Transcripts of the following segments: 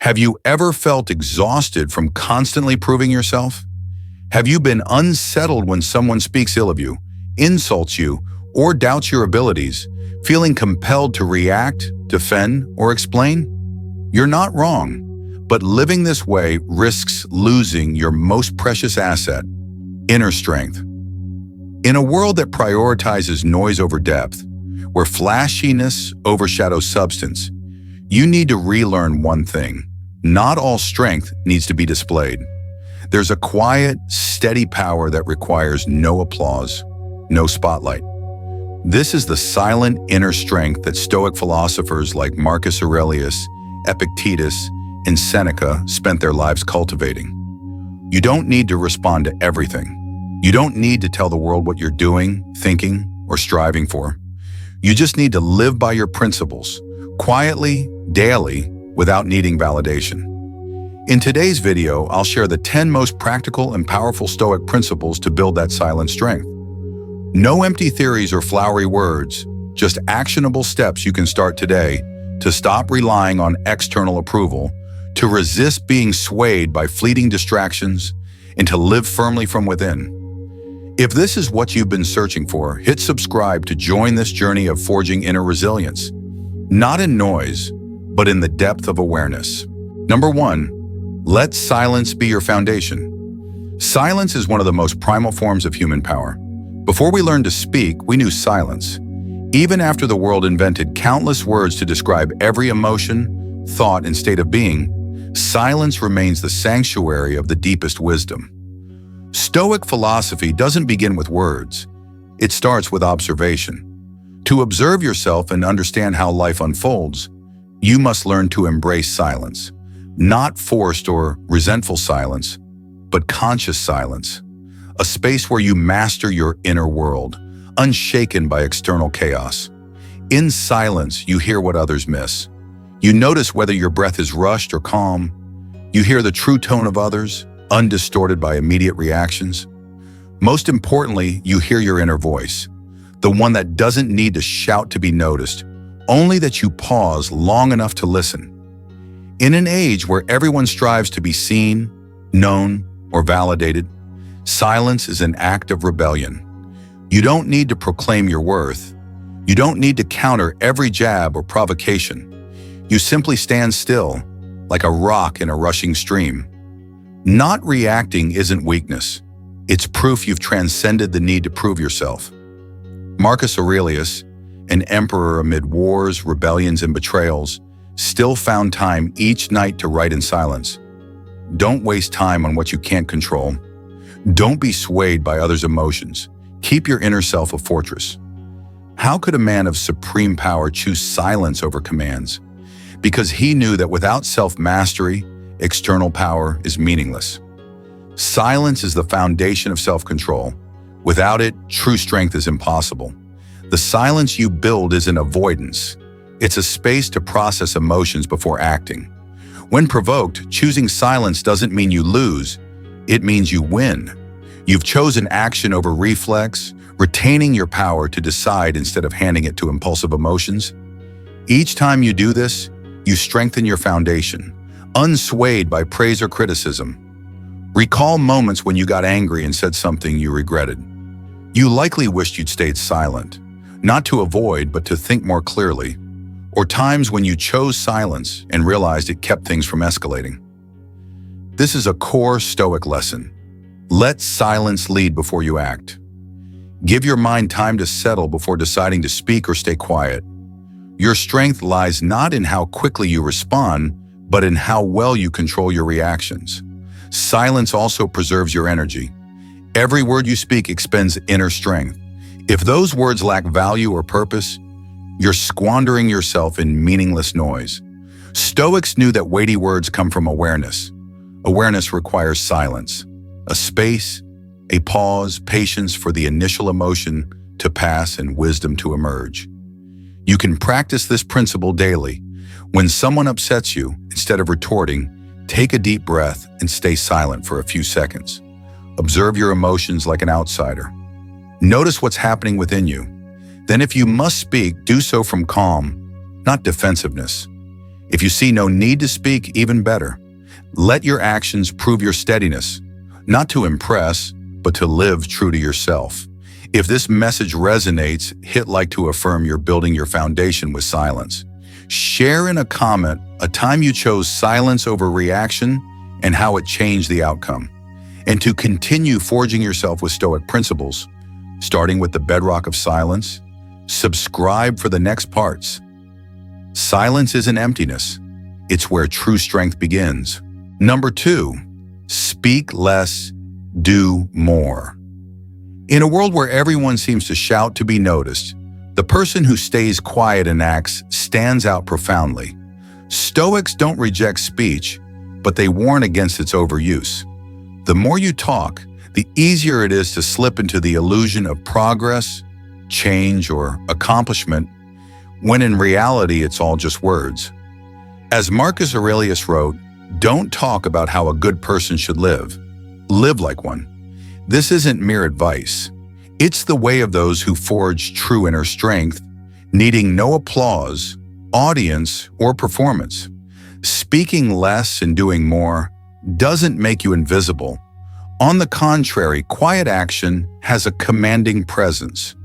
Have you ever felt exhausted from constantly proving yourself? Have you been unsettled when someone speaks ill of you, insults you, or doubts your abilities, feeling compelled to react, defend, or explain? You're not wrong, but living this way risks losing your most precious asset, inner strength. In a world that prioritizes noise over depth, where flashiness overshadows substance, you need to relearn one thing. Not all strength needs to be displayed. There's a quiet, steady power that requires no applause, no spotlight. This is the silent inner strength that Stoic philosophers like Marcus Aurelius, Epictetus, and Seneca spent their lives cultivating. You don't need to respond to everything. You don't need to tell the world what you're doing, thinking, or striving for. You just need to live by your principles, quietly, daily, without needing validation. In today's video, I'll share the 10 most practical and powerful Stoic principles to build that silent strength. No empty theories or flowery words, just actionable steps you can start today to stop relying on external approval, to resist being swayed by fleeting distractions, and to live firmly from within. If this is what you've been searching for, hit subscribe to join this journey of forging inner resilience, not in noise, but in the depth of awareness. Number 1, let silence be your foundation. Silence is one of the most primal forms of human power. Before we learned to speak, we knew silence. Even after the world invented countless words to describe every emotion, thought, and state of being, silence remains the sanctuary of the deepest wisdom. Stoic philosophy doesn't begin with words. It starts with observation. To observe yourself and understand how life unfolds, you must learn to embrace silence. Not forced or resentful silence, but conscious silence. A space where you master your inner world, unshaken by external chaos. In silence, you hear what others miss. You notice whether your breath is rushed or calm. You hear the true tone of others, undistorted by immediate reactions. Most importantly, you hear your inner voice, the one that doesn't need to shout to be noticed, only that you pause long enough to listen. In an age where everyone strives to be seen, known, or validated, silence is an act of rebellion. You don't need to proclaim your worth. You don't need to counter every jab or provocation. You simply stand still, like a rock in a rushing stream. Not reacting isn't weakness. It's proof you've transcended the need to prove yourself. Marcus Aurelius, an emperor amid wars, rebellions, and betrayals, still found time each night to write in silence. Don't waste time on what you can't control. Don't be swayed by others' emotions. Keep your inner self a fortress. How could a man of supreme power choose silence over commands? Because he knew that without self-mastery, external power is meaningless. Silence is the foundation of self-control. Without it, true strength is impossible. The silence you build isn't avoidance. It's a space to process emotions before acting. When provoked, choosing silence doesn't mean you lose. It means you win. You've chosen action over reflex, retaining your power to decide instead of handing it to impulsive emotions. Each time you do this, you strengthen your foundation, unswayed by praise or criticism. Recall moments when you got angry and said something you regretted. You likely wished you'd stayed silent, not to avoid, but to think more clearly. Or times when you chose silence and realized it kept things from escalating. This is a core Stoic lesson. Let silence lead before you act. Give your mind time to settle before deciding to speak or stay quiet. Your strength lies not in how quickly you respond, but in how well you control your reactions. Silence also preserves your energy. Every word you speak expends inner strength. If those words lack value or purpose, you're squandering yourself in meaningless noise. Stoics knew that weighty words come from awareness. Awareness requires silence, a space, a pause, patience for the initial emotion to pass and wisdom to emerge. You can practice this principle daily. When someone upsets you, instead of retorting, take a deep breath and stay silent for a few seconds. Observe your emotions like an outsider. Notice what's happening within you. Then if you must speak, do so from calm, not defensiveness. If you see no need to speak, even better. Let your actions prove your steadiness, not to impress, but to live true to yourself. If this message resonates, hit like to affirm you're building your foundation with silence. Share in a comment a time you chose silence over reaction and how it changed the outcome. And to continue forging yourself with Stoic principles, starting with the bedrock of silence, subscribe for the next parts. Silence isn't emptiness. It's where true strength begins. Number 2, speak less, do more. In a world where everyone seems to shout to be noticed, the person who stays quiet and acts stands out profoundly. Stoics don't reject speech, but they warn against its overuse. The more you talk, the easier it is to slip into the illusion of progress, change, or accomplishment, when in reality it's all just words. As Marcus Aurelius wrote, "Don't talk about how a good person should live. Live like one." This isn't mere advice. It's the way of those who forge true inner strength, needing no applause, audience, or performance. Speaking less and doing more doesn't make you invisible. On the contrary, quiet action has a commanding presence.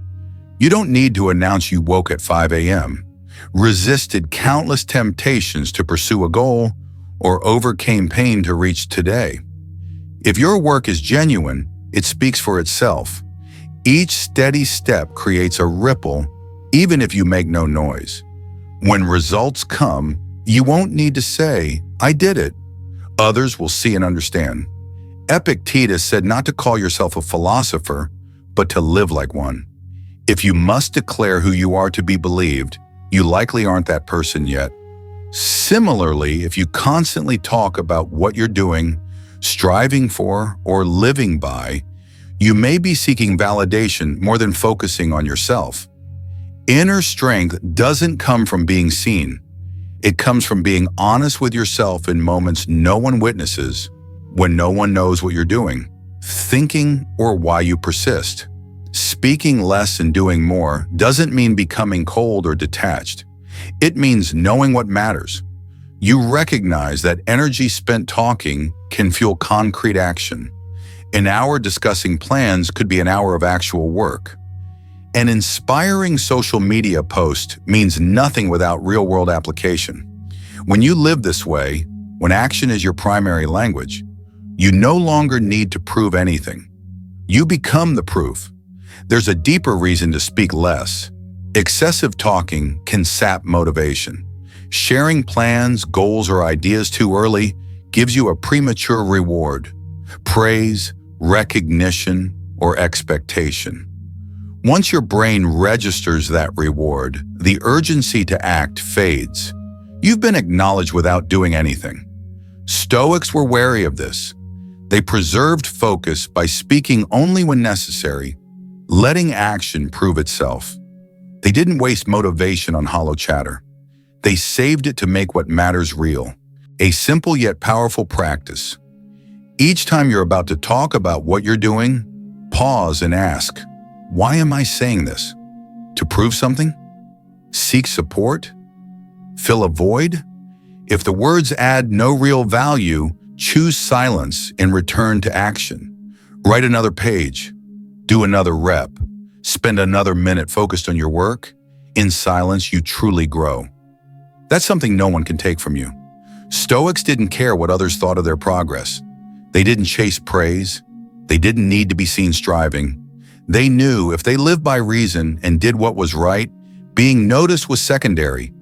You don't need to announce you woke at 5 a.m., resisted countless temptations to pursue a goal, or overcame pain to reach today. If your work is genuine, it speaks for itself. Each steady step creates a ripple, even if you make no noise. When results come, you won't need to say, "I did it." Others will see and understand. Epictetus said not to call yourself a philosopher, but to live like one. If you must declare who you are to be believed, you likely aren't that person yet. Similarly, if you constantly talk about what you're doing, striving for, or living by, you may be seeking validation more than focusing on yourself. Inner strength doesn't come from being seen. It comes from being honest with yourself in moments no one witnesses, when no one knows what you're doing, thinking, or why you persist. Speaking less and doing more doesn't mean becoming cold or detached. It means knowing what matters. You recognize that energy spent talking can fuel concrete action. An hour discussing plans could be an hour of actual work. An inspiring social media post means nothing without real-world application. When you live this way, when action is your primary language, you no longer need to prove anything. You become the proof. There's a deeper reason to speak less. Excessive talking can sap motivation. Sharing plans, goals, or ideas too early gives you a premature reward, praise, recognition, or expectation. Once your brain registers that reward, the urgency to act fades. You've been acknowledged without doing anything. Stoics were wary of this. They preserved focus by speaking only when necessary, letting action prove itself. They didn't waste motivation on hollow chatter. They saved it to make what matters real. A simple yet powerful practice. Each time you're about to talk about what you're doing, pause and ask, why am I saying this? To prove something? Seek support? Fill a void? If the words add no real value, choose silence and return to action. Write another page. Do another rep. Spend another minute focused on your work. In silence, you truly grow. That's something no one can take from you. Stoics didn't care what others thought of their progress. They didn't chase praise. They didn't need to be seen striving. They knew if they lived by reason and did what was right, being noticed was secondary.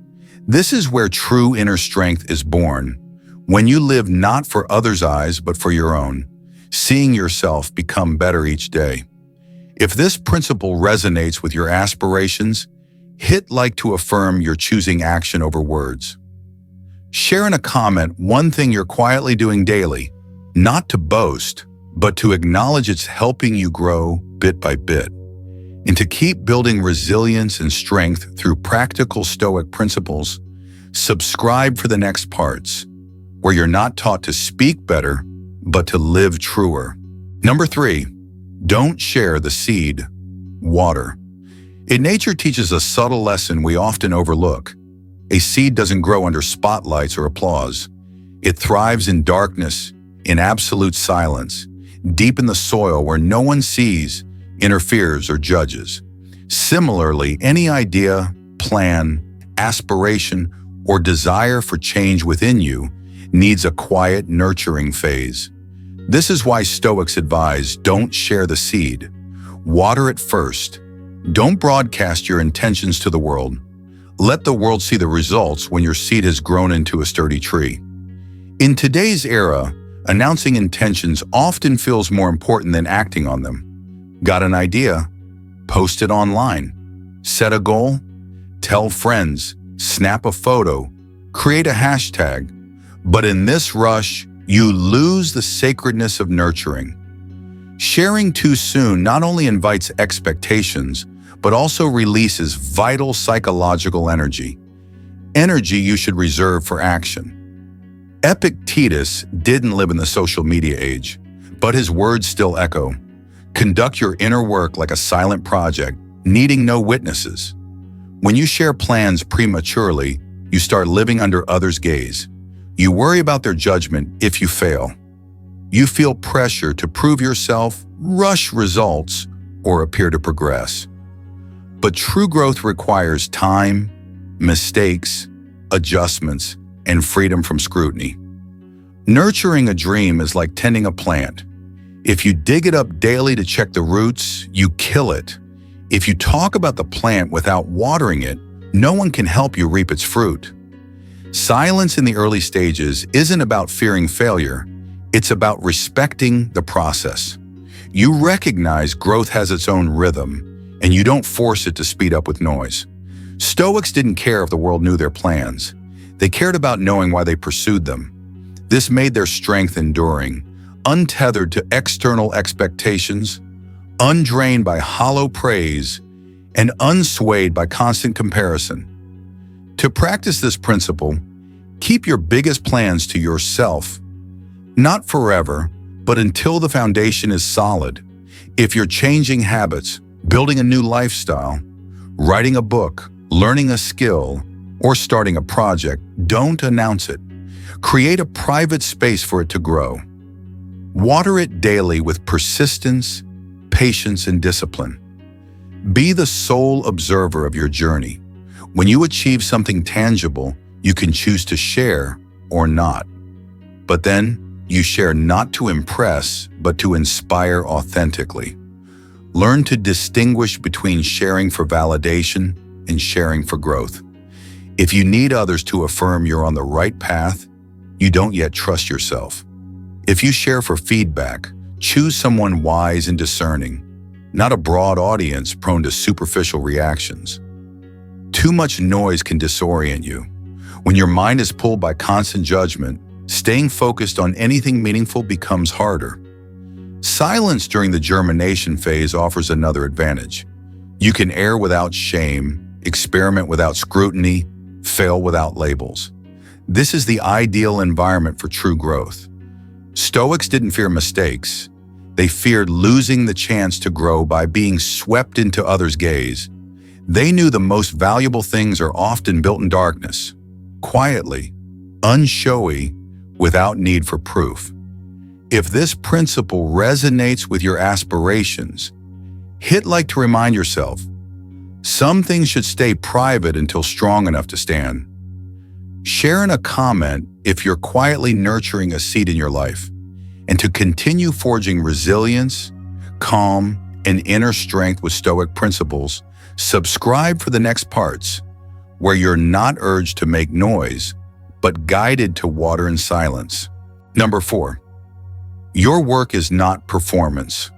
This is where true inner strength is born. When you live not for others' eyes, but for your own, seeing yourself become better each day. If this principle resonates with your aspirations, hit like to affirm you're choosing action over words. Share in a comment one thing you're quietly doing daily, not to boast, but to acknowledge it's helping you grow bit by bit. And to keep building resilience and strength through practical Stoic principles, subscribe for the next parts, where you're not taught to speak better, but to live truer. Number 3, don't share the seed, water. In nature teaches a subtle lesson we often overlook. A seed doesn't grow under spotlights or applause. It thrives in darkness, in absolute silence, deep in the soil where no one sees, interferes, or judges. Similarly, any idea, plan, aspiration, or desire for change within you needs a quiet, nurturing phase. This is why Stoics advise, don't share the seed. Water it first. Don't broadcast your intentions to the world. Let the world see the results when your seed has grown into a sturdy tree. In today's era, announcing intentions often feels more important than acting on them. Got an idea? Post it online. Set a goal? Tell friends. Snap a photo. Create a hashtag. But in this rush, you lose the sacredness of nurturing. Sharing too soon not only invites expectations, but also releases vital psychological energy. Energy you should reserve for action. Epictetus didn't live in the social media age, but his words still echo. Conduct your inner work like a silent project, needing no witnesses. When you share plans prematurely, you start living under others' gaze. You worry about their judgment if you fail. You feel pressure to prove yourself, rush results, or appear to progress. But true growth requires time, mistakes, adjustments, and freedom from scrutiny. Nurturing a dream is like tending a plant. If you dig it up daily to check the roots, you kill it. If you talk about the plant without watering it, no one can help you reap its fruit. Silence in the early stages isn't about fearing failure. It's about respecting the process. You recognize growth has its own rhythm, and you don't force it to speed up with noise. Stoics didn't care if the world knew their plans. They cared about knowing why they pursued them. This made their strength enduring, untethered to external expectations, undrained by hollow praise, and unswayed by constant comparison. To practice this principle, keep your biggest plans to yourself. Not forever, but until the foundation is solid. If you're changing habits, building a new lifestyle, writing a book, learning a skill, or starting a project, don't announce it. Create a private space for it to grow. Water it daily with persistence, patience, and discipline. Be the sole observer of your journey. When you achieve something tangible, you can choose to share or not. But then, you share not to impress, but to inspire authentically. Learn to distinguish between sharing for validation and sharing for growth. If you need others to affirm you're on the right path, you don't yet trust yourself. If you share for feedback, choose someone wise and discerning, not a broad audience prone to superficial reactions. Too much noise can disorient you. When your mind is pulled by constant judgment, staying focused on anything meaningful becomes harder. Silence during the germination phase offers another advantage. You can err without shame, experiment without scrutiny, fail without labels. This is the ideal environment for true growth. Stoics didn't fear mistakes. They feared losing the chance to grow by being swept into others' gaze. They knew the most valuable things are often built in darkness, quietly, unshowy, without need for proof. If this principle resonates with your aspirations, hit like to remind yourself, some things should stay private until strong enough to stand. Share in a comment if you're quietly nurturing a seed in your life. And to continue forging resilience, calm, and inner strength with Stoic principles, subscribe for the next parts, where you're not urged to make noise, but guided to water in silence. Number 4, your work is not performance.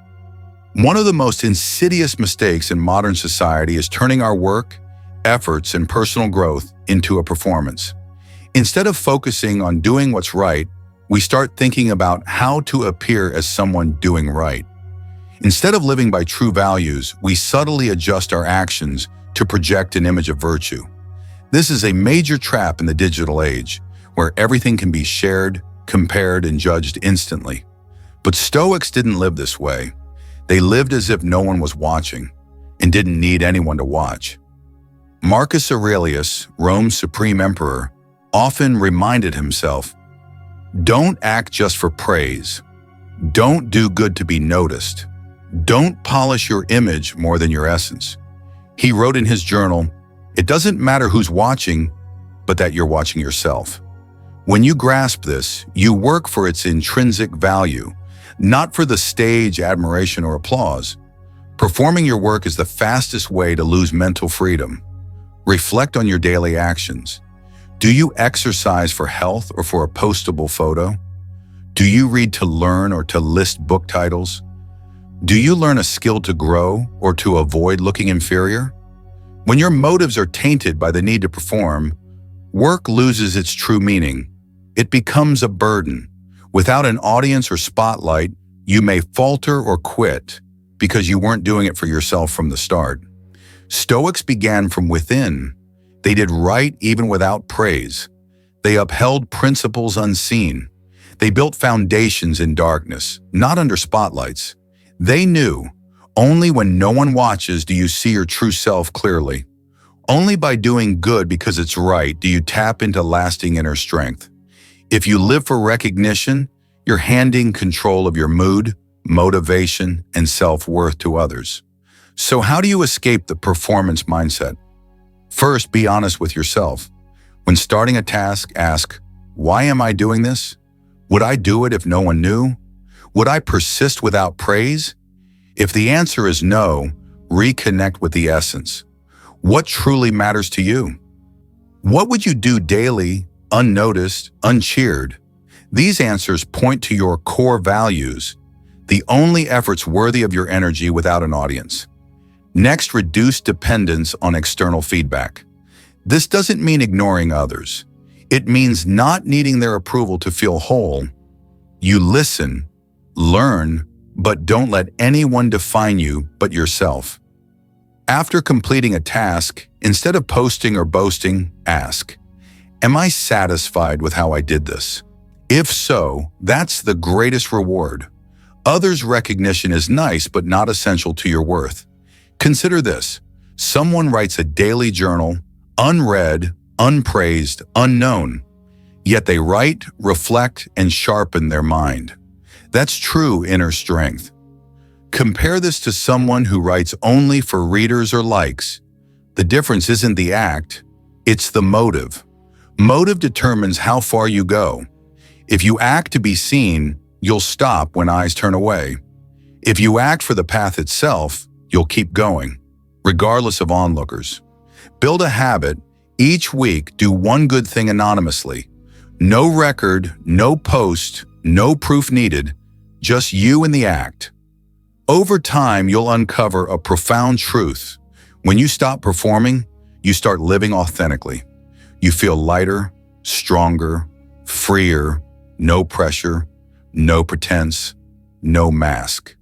One of the most insidious mistakes in modern society is turning our work, efforts, and personal growth into a performance. Instead of focusing on doing what's right, we start thinking about how to appear as someone doing right. Instead of living by true values, we subtly adjust our actions to project an image of virtue. This is a major trap in the digital age, where everything can be shared, compared, and judged instantly. But Stoics didn't live this way. They lived as if no one was watching and didn't need anyone to watch. Marcus Aurelius, Rome's supreme emperor, often reminded himself, "Don't act just for praise. Don't do good to be noticed. Don't polish your image more than your essence." He wrote in his journal, "It doesn't matter who's watching, but that you're watching yourself." When you grasp this, you work for its intrinsic value, not for the stage admiration or applause. Performing your work is the fastest way to lose mental freedom. Reflect on your daily actions. Do you exercise for health or for a postable photo? Do you read to learn or to list book titles? Do you learn a skill to grow or to avoid looking inferior? When your motives are tainted by the need to perform, work loses its true meaning. It becomes a burden. Without an audience or spotlight, you may falter or quit because you weren't doing it for yourself from the start. Stoics began from within. They did right even without praise. They upheld principles unseen. They built foundations in darkness, not under spotlights. They knew, only when no one watches do you see your true self clearly. Only by doing good because it's right do you tap into lasting inner strength. If you live for recognition, you're handing control of your mood, motivation, and self-worth to others. So how do you escape the performance mindset? First, be honest with yourself. When starting a task, ask, why am I doing this? Would I do it if no one knew? Would I persist without praise? If the answer is no, reconnect with the essence. What truly matters to you? What would you do daily, unnoticed, uncheered? These answers point to your core values, the only efforts worthy of your energy without an audience. Next, reduce dependence on external feedback. This doesn't mean ignoring others. It means not needing their approval to feel whole. You listen, learn, but don't let anyone define you but yourself. After completing a task, instead of posting or boasting, ask, am I satisfied with how I did this? If so, that's the greatest reward. Others' recognition is nice but not essential to your worth. Consider this. Someone writes a daily journal, unread, unpraised, unknown. Yet they write, reflect, and sharpen their mind. That's true inner strength. Compare this to someone who writes only for readers or likes. The difference isn't the act, it's the motive. Motive determines how far you go. If you act to be seen, you'll stop when eyes turn away. If you act for the path itself, you'll keep going, regardless of onlookers. Build a habit. Each week, do one good thing anonymously. No record, no post, no proof needed, just you and the act. Over time, you'll uncover a profound truth. When you stop performing, you start living authentically. You feel lighter, stronger, freer, no pressure, no pretense, no mask.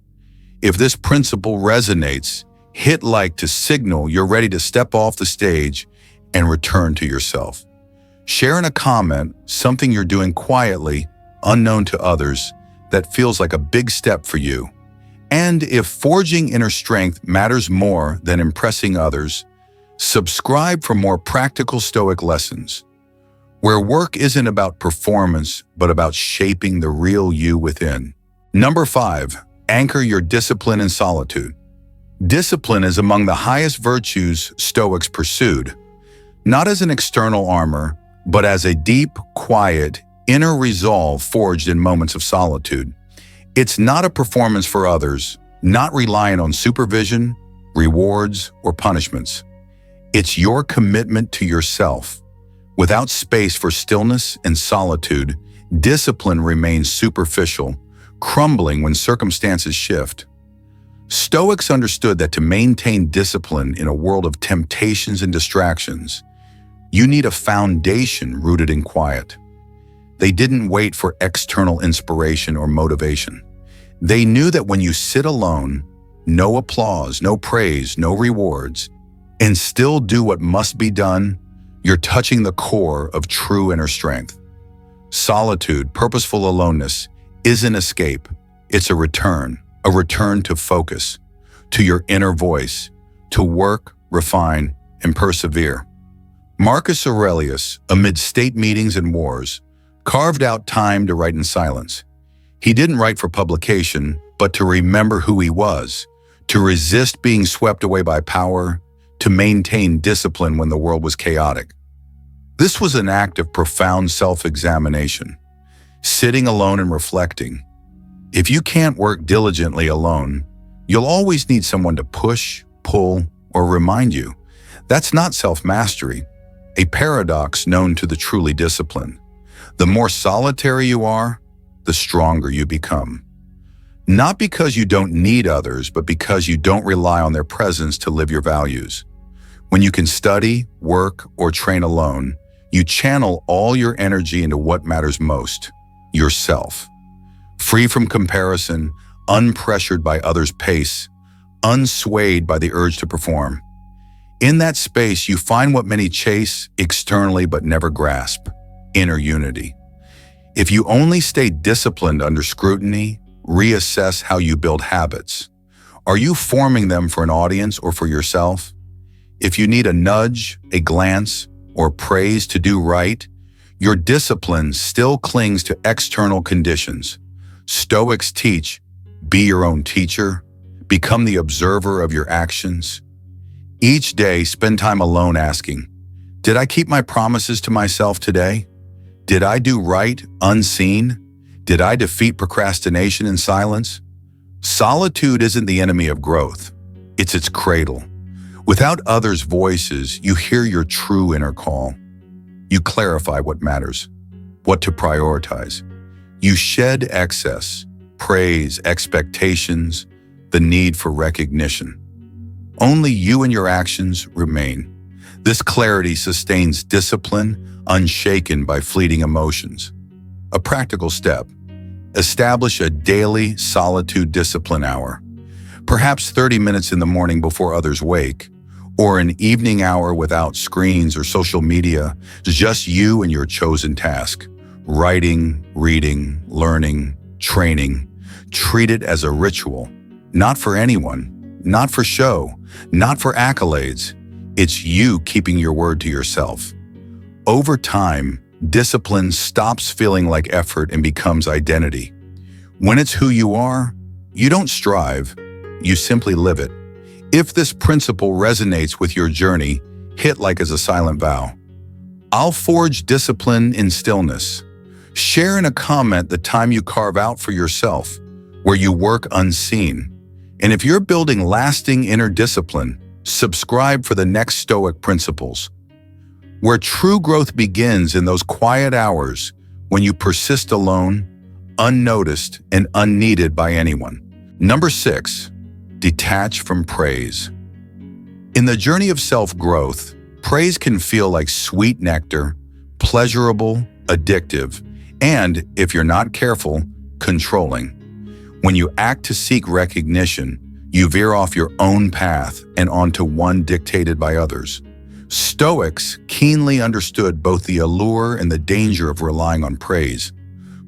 If this principle resonates, hit like to signal you're ready to step off the stage and return to yourself. Share in a comment something you're doing quietly, unknown to others, that feels like a big step for you. And if forging inner strength matters more than impressing others, subscribe for more practical Stoic lessons, where work isn't about performance, but about shaping the real you within. Number 5, anchor your discipline in solitude. Discipline is among the highest virtues Stoics pursued, not as an external armor, but as a deep, quiet, inner resolve forged in moments of solitude. It's not a performance for others, not reliant on supervision, rewards, or punishments. It's your commitment to yourself. Without space for stillness and solitude, discipline remains superficial, crumbling when circumstances shift. Stoics understood that to maintain discipline in a world of temptations and distractions, you need a foundation rooted in quiet. They didn't wait for external inspiration or motivation. They knew that when you sit alone, no applause, no praise, no rewards, and still do what must be done, you're touching the core of true inner strength. Solitude, purposeful aloneness, isn't escape. It's a return to focus, to your inner voice, to work, refine, and persevere. Marcus Aurelius, amid state meetings and wars, carved out time to write in silence. He didn't write for publication, but to remember who he was, to resist being swept away by power, to maintain discipline when the world was chaotic. This was an act of profound self-examination, sitting alone and reflecting. If you can't work diligently alone, you'll always need someone to push, pull, or remind you. That's not self-mastery, a paradox known to the truly disciplined. The more solitary you are, the stronger you become. Not because you don't need others, but because you don't rely on their presence to live your values. When you can study, work, or train alone, you channel all your energy into what matters most, yourself. Free from comparison, unpressured by others' pace, unswayed by the urge to perform. In that space, you find what many chase externally but never grasp, inner unity. If you only stay disciplined under scrutiny, reassess how you build habits. Are you forming them for an audience or for yourself? If you need a nudge, a glance, or praise to do right, your discipline still clings to external conditions. Stoics teach, be your own teacher, become the observer of your actions. Each day, spend time alone asking, did I keep my promises to myself today? Did I do right unseen? Did I defeat procrastination in silence? Solitude isn't the enemy of growth. It's its cradle. Without others' voices, you hear your true inner call. You clarify what matters, what to prioritize. You shed excess, praise, expectations, the need for recognition. Only you and your actions remain. This clarity sustains discipline, unshaken by fleeting emotions. A practical step. Establish a daily solitude discipline hour, perhaps 30 minutes in the morning before others wake, or an evening hour without screens or social media, just you and your chosen task. Writing, reading, learning, training. Treat it as a ritual, not for anyone, not for show, not for accolades. It's you keeping your word to yourself. Over time, discipline stops feeling like effort and becomes identity. When it's who you are, you don't strive, you simply live it. If this principle resonates with your journey, hit like as a silent vow. I'll forge discipline in stillness. Share in a comment the time you carve out for yourself, where you work unseen. And if you're building lasting inner discipline, subscribe for the next Stoic principles. Where true growth begins in those quiet hours when you persist alone, unnoticed, and unneeded by anyone. Number 6, detach from praise. In the journey of self-growth, praise can feel like sweet nectar, pleasurable, addictive, and, if you're not careful, controlling. When you act to seek recognition, you veer off your own path and onto one dictated by others. Stoics keenly understood both the allure and the danger of relying on praise.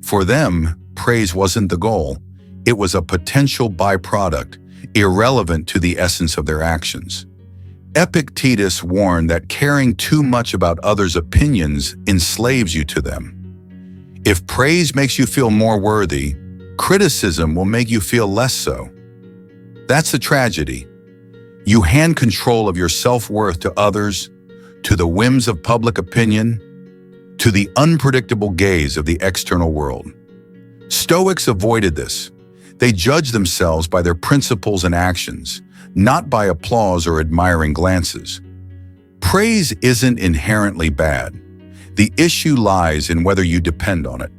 For them, praise wasn't the goal. It was a potential byproduct, irrelevant to the essence of their actions. Epictetus warned that caring too much about others' opinions enslaves you to them. If praise makes you feel more worthy, criticism will make you feel less so. That's the tragedy. You hand control of your self-worth to others, to the whims of public opinion, to the unpredictable gaze of the external world. Stoics avoided this. They judged themselves by their principles and actions, not by applause or admiring glances. Praise isn't inherently bad. The issue lies in whether you depend on it.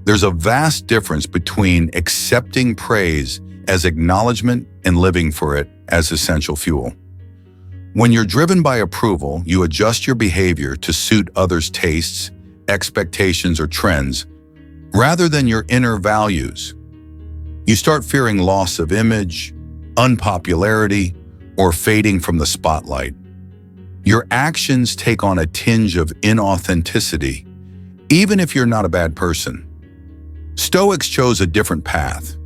There's a vast difference between accepting praise as acknowledgement and living for it as essential fuel. When you're driven by approval, you adjust your behavior to suit others' tastes, expectations, or trends, rather than your inner values. You start fearing loss of image, unpopularity, or fading from the spotlight. Your actions take on a tinge of inauthenticity, even if you're not a bad person. Stoics chose a different path.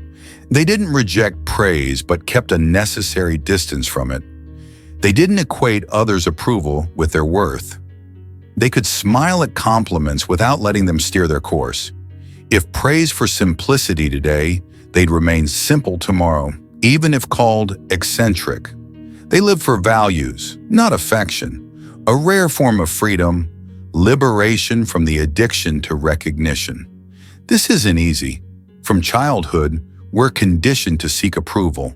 They didn't reject praise, but kept a necessary distance from it. They didn't equate others' approval with their worth. They could smile at compliments without letting them steer their course. If praised for simplicity today, they'd remain simple tomorrow, even if called eccentric. They lived for values, not affection, a rare form of freedom, liberation from the addiction to recognition. This isn't easy. From childhood, we're conditioned to seek approval.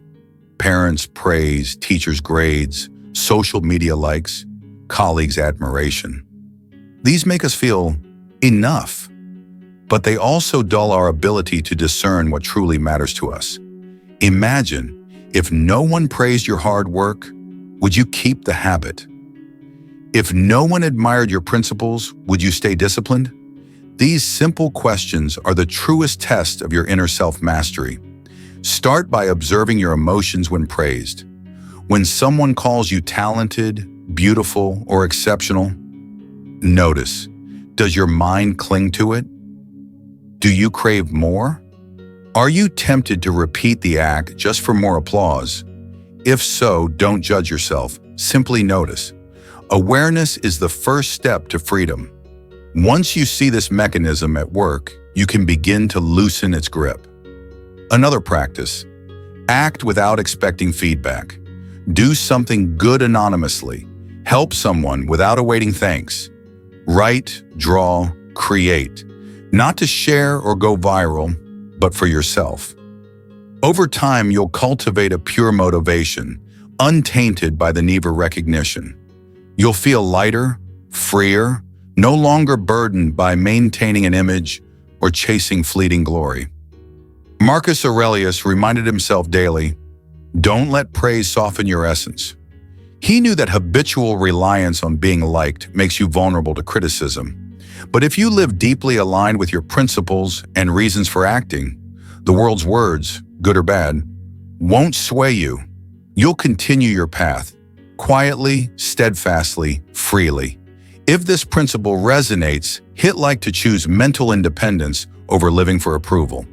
Parents' praise, teachers' grades, social media likes, colleagues' admiration. These make us feel enough, but they also dull our ability to discern what truly matters to us. Imagine if no one praised your hard work, would you keep the habit? If no one admired your principles, would you stay disciplined? These simple questions are the truest test of your inner self-mastery. Start by observing your emotions when praised. When someone calls you talented, beautiful, or exceptional, notice, does your mind cling to it? Do you crave more? Are you tempted to repeat the act just for more applause? If so, don't judge yourself, simply notice. Awareness is the first step to freedom. Once you see this mechanism at work, you can begin to loosen its grip. Another practice: act without expecting feedback. Do something good anonymously. Help someone without awaiting thanks. Write, draw, create. Not to share or go viral, but for yourself. Over time, you'll cultivate a pure motivation, untainted by the need for recognition. You'll feel lighter, freer, no longer burdened by maintaining an image or chasing fleeting glory. Marcus Aurelius reminded himself daily, don't let praise soften your essence. He knew that habitual reliance on being liked makes you vulnerable to criticism. But if you live deeply aligned with your principles and reasons for acting, the world's words, good or bad, won't sway you. You'll continue your path, quietly, steadfastly, freely. If this principle resonates, hit like to choose mental independence over living for approval.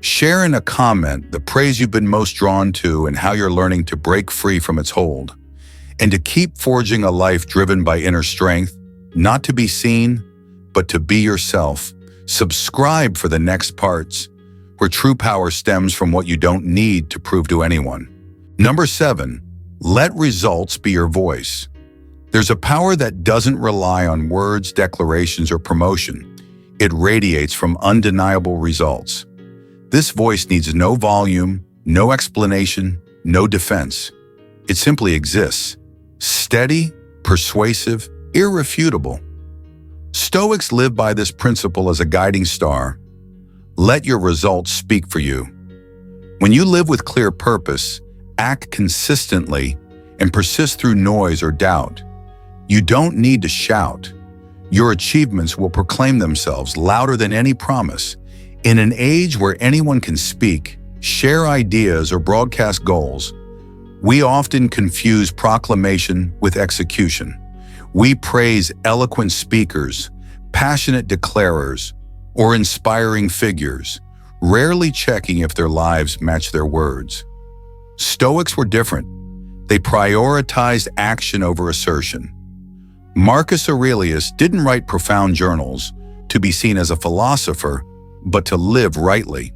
Share in a comment the praise you've been most drawn to and how you're learning to break free from its hold. And to keep forging a life driven by inner strength, not to be seen, but to be yourself. Subscribe for the next parts, where true power stems from what you don't need to prove to anyone. Number 7, let results be your voice. There's a power that doesn't rely on words, declarations, or promotion. It radiates from undeniable results. This voice needs no volume, no explanation, no defense. It simply exists. Steady, persuasive, irrefutable. Stoics live by this principle as a guiding star. Let your results speak for you. When you live with clear purpose, act consistently, and persist through noise or doubt, you don't need to shout. Your achievements will proclaim themselves louder than any promise. In an age where anyone can speak, share ideas, or broadcast goals, we often confuse proclamation with execution. We praise eloquent speakers, passionate declarers, or inspiring figures, rarely checking if their lives match their words. Stoics were different. They prioritized action over assertion. Marcus Aurelius didn't write profound journals to be seen as a philosopher, but to live rightly.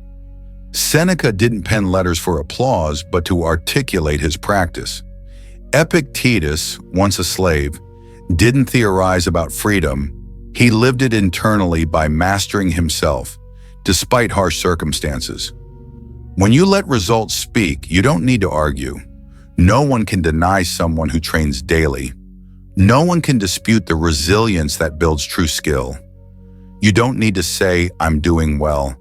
Seneca didn't pen letters for applause, but to articulate his practice. Epictetus, once a slave, didn't theorize about freedom. He lived it internally by mastering himself, despite harsh circumstances. When you let results speak, you don't need to argue. No one can deny someone who trains daily. No one can dispute the resilience that builds true skill. You don't need to say, I'm doing well.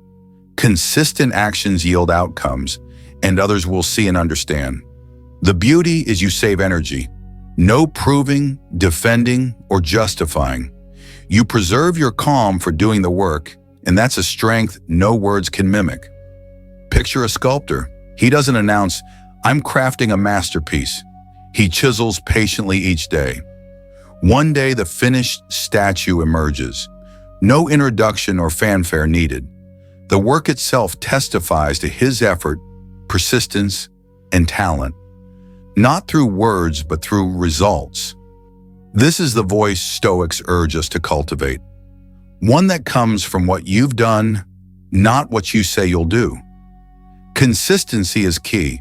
Consistent actions yield outcomes, and others will see and understand. The beauty is you save energy. No proving, defending, or justifying. You preserve your calm for doing the work, and that's a strength no words can mimic. Picture a sculptor. He doesn't announce, I'm crafting a masterpiece. He chisels patiently each day. One day, the finished statue emerges. No introduction or fanfare needed. The work itself testifies to his effort, persistence, and talent. not through words but through results. This is the voice Stoics urge us to cultivate, one that comes from what you've done, not what you say you'll do. Consistency is key.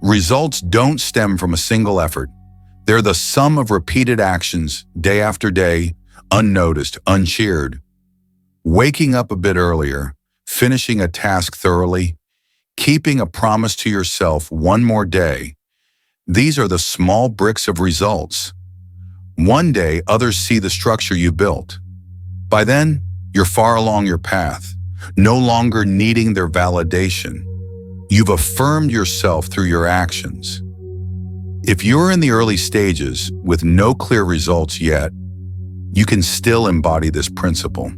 Results don't stem from a single effort. They're the sum of repeated actions, day after day, unnoticed, uncheered. Waking up a bit earlier, finishing a task thoroughly, keeping a promise to yourself one more day. These are the small bricks of results. One day, others see the structure you built. By then, you're far along your path, no longer needing their validation. You've affirmed yourself through your actions. If you're in the early stages with no clear results yet, you can still embody this principle.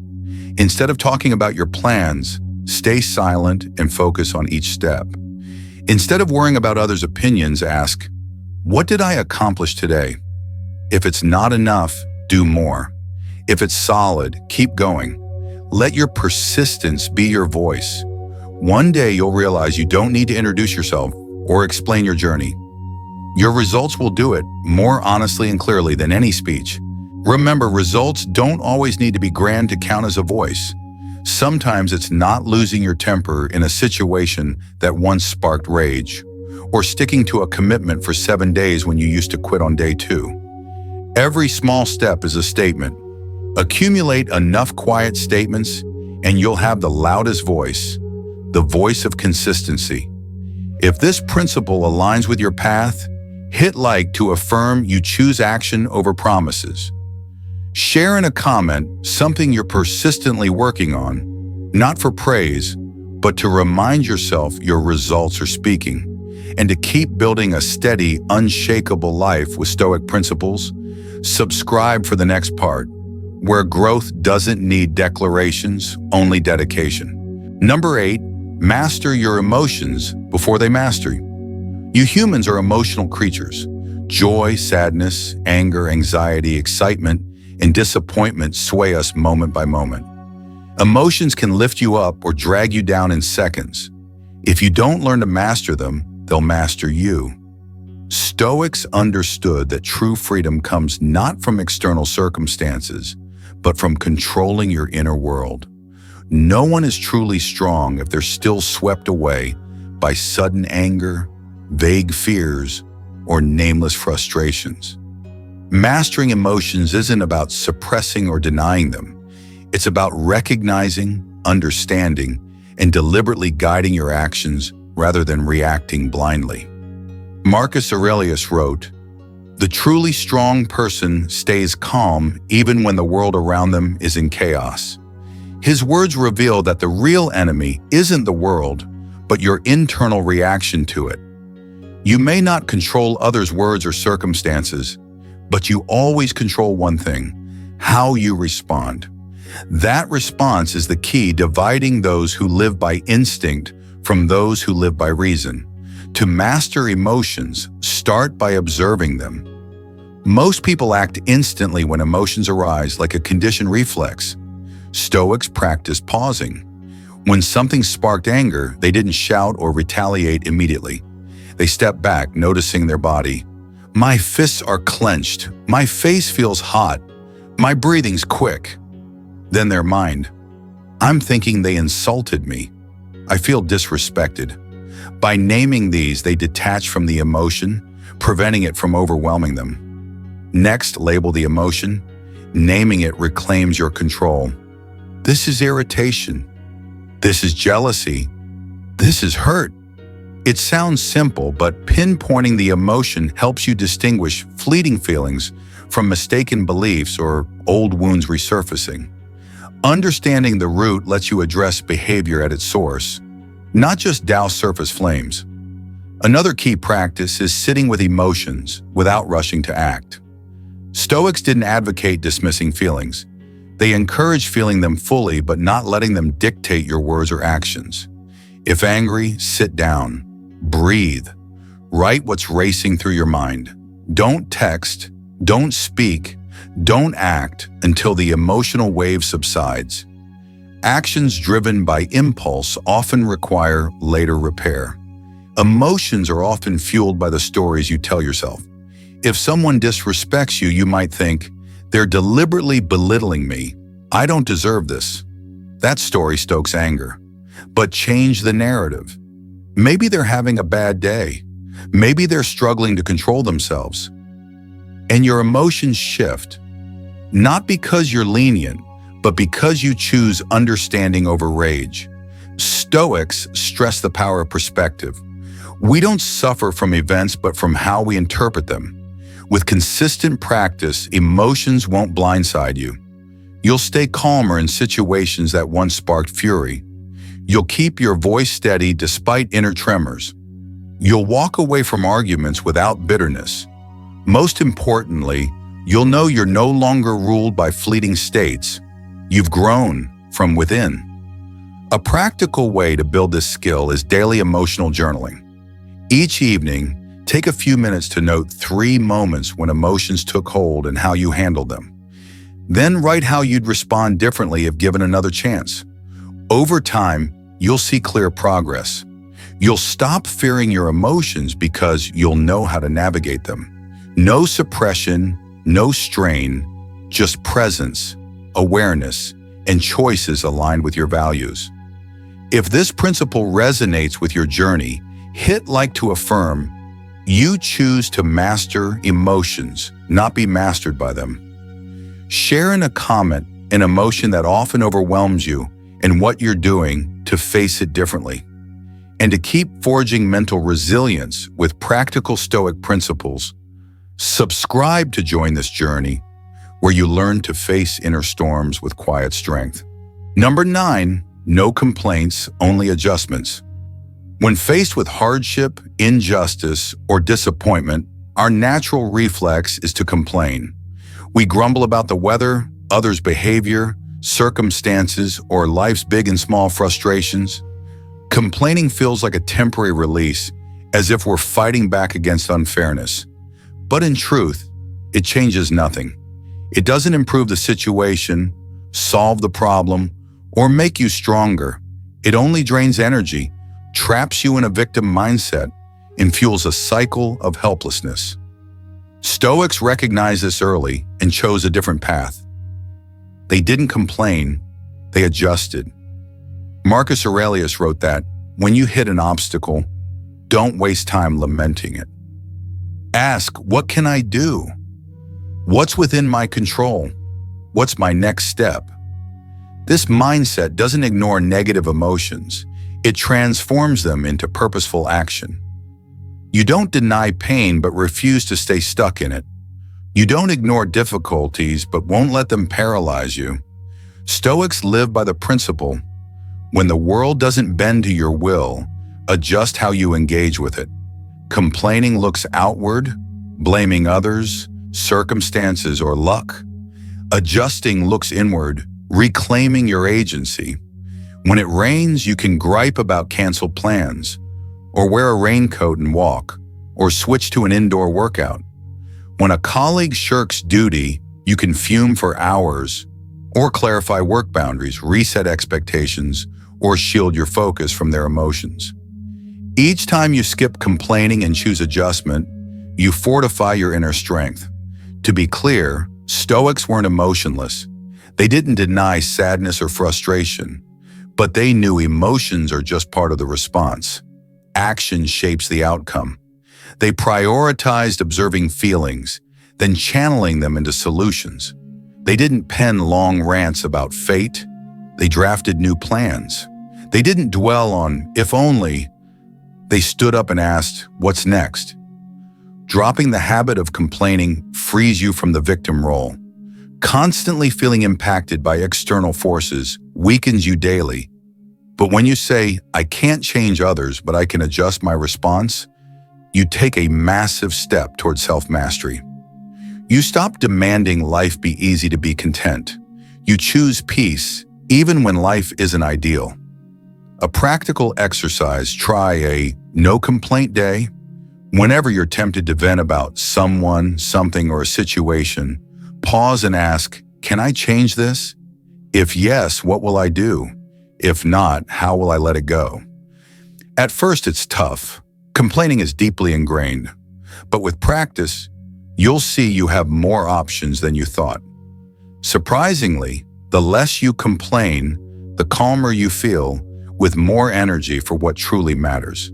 Instead of talking about your plans, stay silent and focus on each step. Instead of worrying about others' opinions, ask, what did I accomplish today? If it's not enough, do more. If it's solid, keep going. Let your persistence be your voice. One day you'll realize you don't need to introduce yourself or explain your journey. Your results will do it more honestly and clearly than any speech. Remember, results don't always need to be grand to count as a voice. Sometimes it's not losing your temper in a situation that once sparked rage, or sticking to a commitment for 7 days when you used to quit on day 2. Every small step is a statement. Accumulate enough quiet statements and you'll have the loudest voice, the voice of consistency. If this principle aligns with your path, hit like to affirm you choose action over promises. Share in a comment something you're persistently working on, not for praise, but to remind yourself your results are speaking, and to keep building a steady, unshakable life with Stoic principles. Subscribe for the next part, where growth doesn't need declarations, only dedication. Number 8, master your emotions before they master you. You humans are emotional creatures. Joy, sadness, anger, anxiety, excitement, and disappointment sway us moment by moment. Emotions can lift you up or drag you down in seconds. If you don't learn to master them, they'll master you. Stoics understood that true freedom comes not from external circumstances, but from controlling your inner world. No one is truly strong if they're still swept away by sudden anger, vague fears, or nameless frustrations. Mastering emotions isn't about suppressing or denying them. It's about recognizing, understanding, and deliberately guiding your actions rather than reacting blindly. Marcus Aurelius wrote, "The truly strong person stays calm even when the world around them is in chaos." His words reveal that the real enemy isn't the world, but your internal reaction to it. You may not control others' words or circumstances, but you always control one thing: how you respond. That response is the key dividing those who live by instinct from those who live by reason. To master emotions, start by observing them. Most people act instantly when emotions arise, like a conditioned reflex. Stoics practiced pausing. When something sparked anger, they didn't shout or retaliate immediately. They stepped back, noticing their body. My fists are clenched. My face feels hot. My breathing's quick. Then their mind. I'm thinking they insulted me. I feel disrespected. By naming these, they detach from the emotion, preventing it from overwhelming them. Next, label the emotion. Naming it reclaims your control. This is irritation. This is jealousy. This is hurt. It sounds simple, but pinpointing the emotion helps you distinguish fleeting feelings from mistaken beliefs or old wounds resurfacing. Understanding the root lets you address behavior at its source, not just douse surface flames. Another key practice is sitting with emotions without rushing to act. Stoics didn't advocate dismissing feelings. They encouraged feeling them fully, but not letting them dictate your words or actions. If angry, sit down. Breathe. Write what's racing through your mind. Don't text, don't speak, don't act until the emotional wave subsides. Actions driven by impulse often require later repair. Emotions are often fueled by the stories you tell yourself. If someone disrespects you, you might think, they're deliberately belittling me. I don't deserve this. That story stokes anger. But change the narrative. Maybe they're having a bad day. Maybe they're struggling to control themselves. And your emotions shift, not because you're lenient, but because you choose understanding over rage. Stoics stress the power of perspective. We don't suffer from events, but from how we interpret them. With consistent practice, emotions won't blindside you. You'll stay calmer in situations that once sparked fury. You'll keep your voice steady despite inner tremors. You'll walk away from arguments without bitterness. Most importantly, you'll know you're no longer ruled by fleeting states. You've grown from within. A practical way to build this skill is daily emotional journaling. Each evening, take a few minutes to note 3 moments when emotions took hold and how you handled them. Then write how you'd respond differently if given another chance. Over time, you'll see clear progress. You'll stop fearing your emotions because you'll know how to navigate them. No suppression, no strain, just presence, awareness, and choices aligned with your values. If this principle resonates with your journey, hit like to affirm, you choose to master emotions, not be mastered by them. Share in a comment an emotion that often overwhelms you and what you're doing to face it differently. And to keep forging mental resilience with practical Stoic principles, subscribe to join this journey where you learn to face inner storms with quiet strength. Number 9, no complaints, only adjustments. When faced with hardship, injustice, or disappointment, our natural reflex is to complain. We grumble about the weather, others' behavior, circumstances, or life's big and small frustrations. Complaining feels like a temporary release, as if we're fighting back against unfairness. But in truth, it changes nothing. It doesn't improve the situation, solve the problem, or make you stronger. It only drains energy, traps you in a victim mindset, and fuels a cycle of helplessness. Stoics recognized this early and chose a different path. They didn't complain, they adjusted. Marcus Aurelius wrote that, when you hit an obstacle, don't waste time lamenting it. Ask, what can I do? What's within my control? What's my next step? This mindset doesn't ignore negative emotions. It transforms them into purposeful action. You don't deny pain but refuse to stay stuck in it. You don't ignore difficulties but won't let them paralyze you. Stoics live by the principle, when the world doesn't bend to your will, adjust how you engage with it. Complaining looks outward, blaming others, circumstances, or luck. Adjusting looks inward, reclaiming your agency. When it rains, you can gripe about canceled plans, or wear a raincoat and walk, or switch to an indoor workout. When a colleague shirks duty, you can fume for hours, or clarify work boundaries, reset expectations, or shield your focus from their emotions. Each time you skip complaining and choose adjustment, you fortify your inner strength. To be clear, Stoics weren't emotionless. They didn't deny sadness or frustration, but they knew emotions are just part of the response. Action shapes the outcome. They prioritized observing feelings, then channeling them into solutions. They didn't pen long rants about fate. They drafted new plans. They didn't dwell on if only. They stood up and asked, what's next? Dropping the habit of complaining frees you from the victim role. Constantly feeling impacted by external forces weakens you daily. But when you say, I can't change others, but I can adjust my response, you take a massive step toward self-mastery. You stop demanding life be easy to be content. You choose peace, even when life isn't ideal. A practical exercise, try a no complaint day. Whenever you're tempted to vent about someone, something, or a situation, pause and ask, can I change this? If yes, what will I do? If not, how will I let it go? At first, it's tough. Complaining is deeply ingrained, but with practice, you'll see you have more options than you thought. Surprisingly, the less you complain, the calmer you feel, with more energy for what truly matters.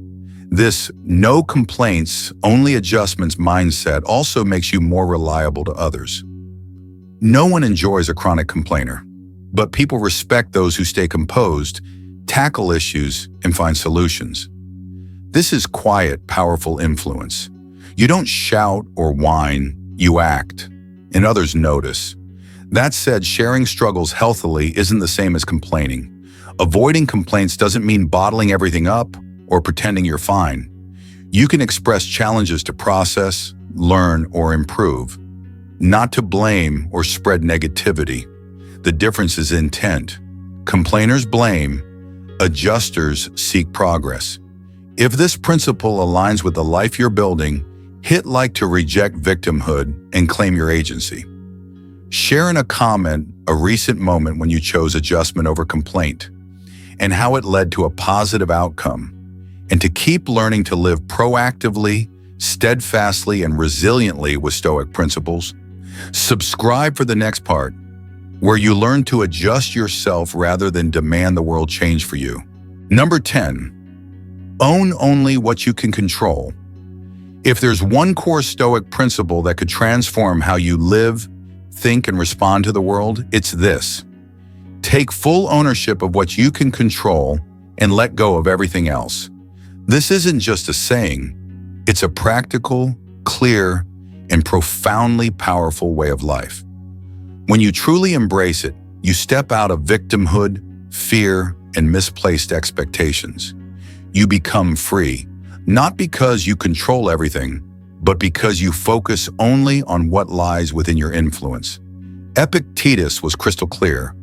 This no complaints, only adjustments mindset also makes you more reliable to others. No one enjoys a chronic complainer, but people respect those who stay composed, tackle issues, and find solutions. This is quiet, powerful influence. You don't shout or whine, you act, and others notice. That said, sharing struggles healthily isn't the same as complaining. Avoiding complaints doesn't mean bottling everything up or pretending you're fine. You can express challenges to process, learn, or improve, not to blame or spread negativity. The difference is intent. Complainers blame, adjusters seek progress. If this principle aligns with the life you're building, hit like to reject victimhood and claim your agency. Share in a comment a recent moment when you chose adjustment over complaint and how it led to a positive outcome, and to keep learning to live proactively, steadfastly, and resiliently with Stoic principles. Subscribe for the next part, where you learn to adjust yourself rather than demand the world change for you. Number 10, own only what you can control. If there's one core Stoic principle that could transform how you live, think, and respond to the world, it's this. Take full ownership of what you can control and let go of everything else. This isn't just a saying, it's a practical, clear, and profoundly powerful way of life. When you truly embrace it, you step out of victimhood, fear, and misplaced expectations. You become free, not because you control everything, but because you focus only on what lies within your influence. Epictetus was crystal clear.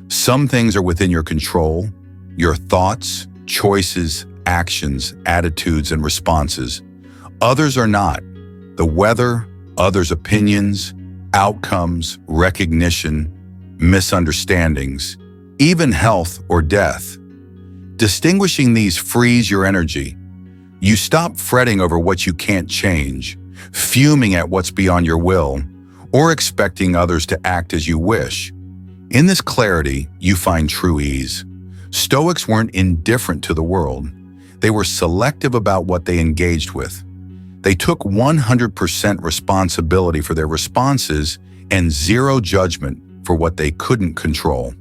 Some things are within your control, your thoughts, choices, actions, attitudes, and responses. Others are not. The weather, others' opinions, outcomes, recognition, misunderstandings, even health or death. Distinguishing these frees your energy. You stop fretting over what you can't change, fuming at what's beyond your will, or expecting others to act as you wish. In this clarity, you find true ease. Stoics weren't indifferent to the world. They were selective about what they engaged with. They took 100% responsibility for their responses and zero judgment for what they couldn't control.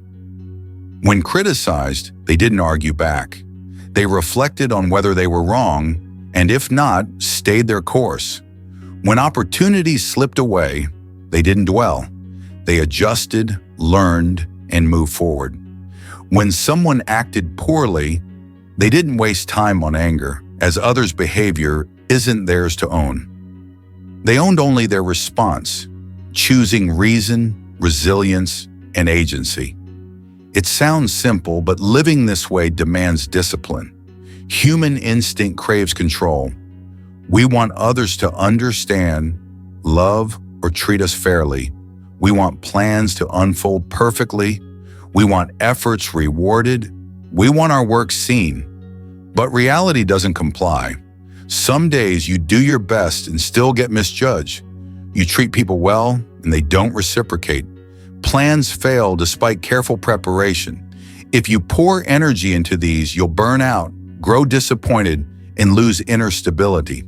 When criticized, they didn't argue back. They reflected on whether they were wrong, and if not, stayed their course. When opportunities slipped away, they didn't dwell. They adjusted, learned, and moved forward. When someone acted poorly, they didn't waste time on anger, as others' behavior isn't theirs to own. They owned only their response, choosing reason, resilience, and agency. It sounds simple, but living this way demands discipline. Human instinct craves control. We want others to understand, love, or treat us fairly. We want plans to unfold perfectly. We want efforts rewarded. We want our work seen. But reality doesn't comply. Some days you do your best and still get misjudged. You treat people well and they don't reciprocate. Plans fail despite careful preparation. If you pour energy into these, you'll burn out, grow disappointed, and lose inner stability.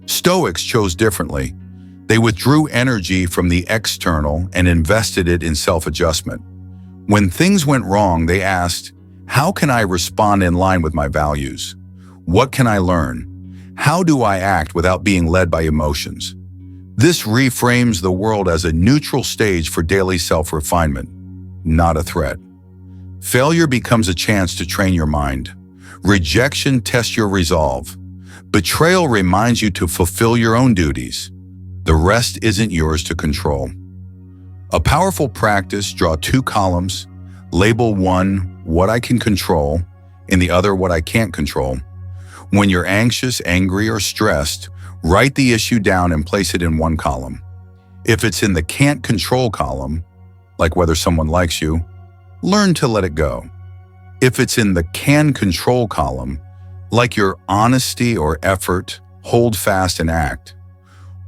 Stoics chose differently. They withdrew energy from the external and invested it in self-adjustment. When things went wrong, they asked, how can I respond in line with my values? What can I learn? How do I act without being led by emotions? This reframes the world as a neutral stage for daily self-refinement, not a threat. Failure becomes a chance to train your mind. Rejection tests your resolve. Betrayal reminds you to fulfill your own duties. The rest isn't yours to control. A powerful practice: draw two columns, label one what I can control and the other what I can't control. When you're anxious, angry, or stressed, write the issue down and place it in one column. If it's in the can't control column, like whether someone likes you, learn to let it go. If it's in the can control column, Like your honesty or effort, hold fast and act.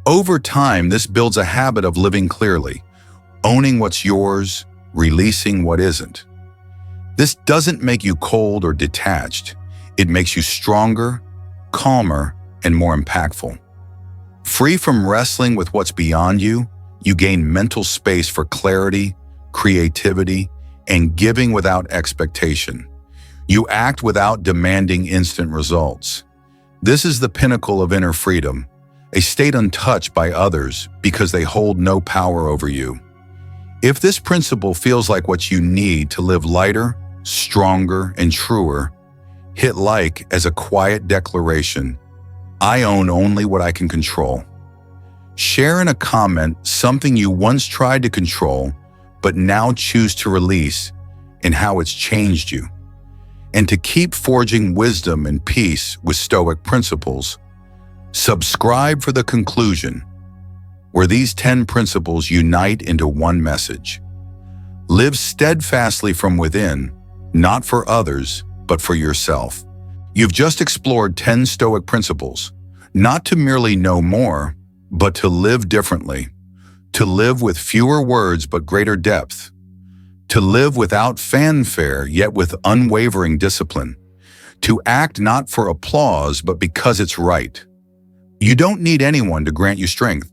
Over time, this builds a habit of living clearly, owning what's yours, releasing what isn't. This doesn't make you cold or detached. It makes you stronger, calmer, and more impactful. Free from wrestling with what's beyond you, you gain mental space for clarity, creativity, and giving without expectation. You act without demanding instant results. This is the pinnacle of inner freedom, a state untouched by others because they hold no power over you. If this principle feels like what you need to live lighter, stronger, and truer, hit like as a quiet declaration. I own only what I can control. Share in a comment something you once tried to control, but now choose to release, and how it's changed you. And to keep forging wisdom and peace with Stoic principles, subscribe for the conclusion, where these 10 principles unite into one message. Live steadfastly from within, not for others, but for yourself. You've just explored 10 Stoic principles, not to merely know more, but to live differently, to live with fewer words but greater depth, to live without fanfare yet with unwavering discipline, to act not for applause but because it's right. You don't need anyone to grant you strength.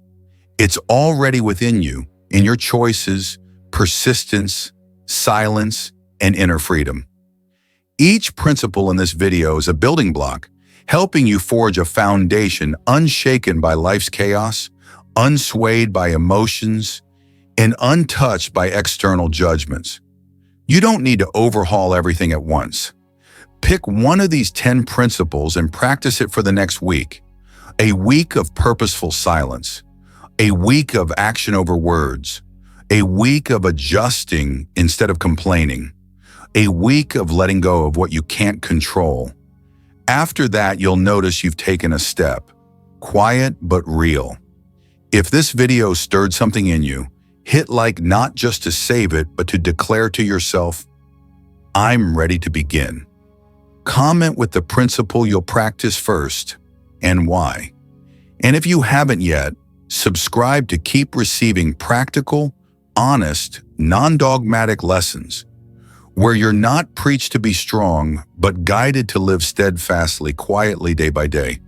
It's already within you, in your choices, persistence, silence, and inner freedom. Each principle in this video is a building block, helping you forge a foundation unshaken by life's chaos, unswayed by emotions, and untouched by external judgments. You don't need to overhaul everything at once. Pick one of these 10 principles and practice it for the next week. A week of purposeful silence. A week of action over words. A week of adjusting instead of complaining. A week of letting go of what you can't control. After that, you'll notice you've taken a step. Quiet but real. If this video stirred something in you, hit like not just to save it, but to declare to yourself, I'm ready to begin. Comment with the principle you'll practice first and why. And if you haven't yet, subscribe to keep receiving practical, honest, non-dogmatic lessons where you're not preached to be strong, but guided to live steadfastly, quietly day by day.